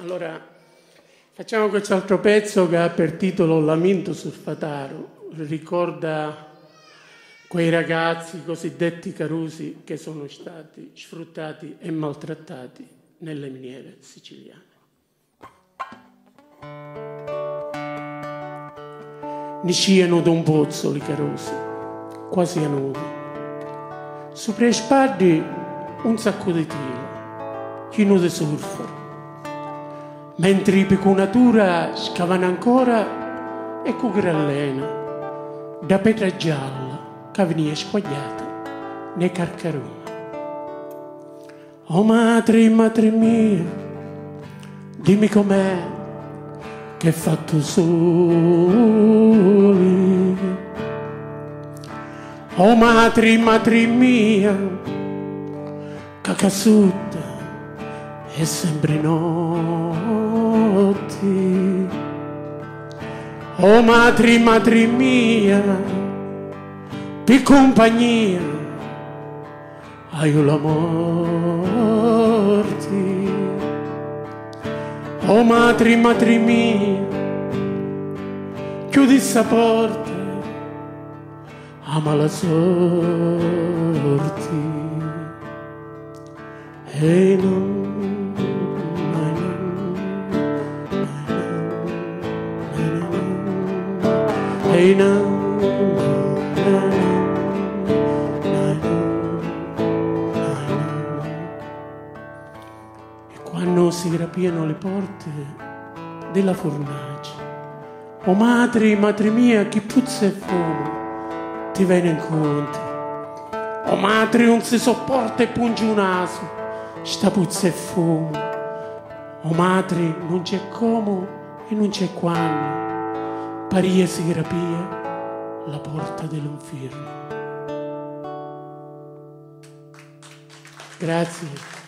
Allora, facciamo quest'altro pezzo che ha per titolo Lamento sul Fataro. Ricorda quei ragazzi cosiddetti carusi che sono stati sfruttati e maltrattati nelle miniere siciliane. Nisciano da un pozzo i carusi, quasi a nudi. Sopra i spalli un sacco di tela, pieno di surfero. Mentre i pecunatura scavano ancora e cugrallena da pietra gialla che veniva squagliata nei carcaroni. Oh madre mia, dimmi com'è che è fatto soli. Oh madre mia, che cassuta è sempre notti. Oh madre mia, per compagnia hai la morte. Oh madre mia, chiudi sta porta, ama la sorte. E non Hey now, e quando si rapiano le porte della fornace, oh madre mia, che puzza e fumo ti viene incontro. Oh madre, non si sopporta e punge un naso, sta puzza e fumo. Oh madre, non c'è come e non c'è quando paria si rapia la porta dell'inferno. Grazie.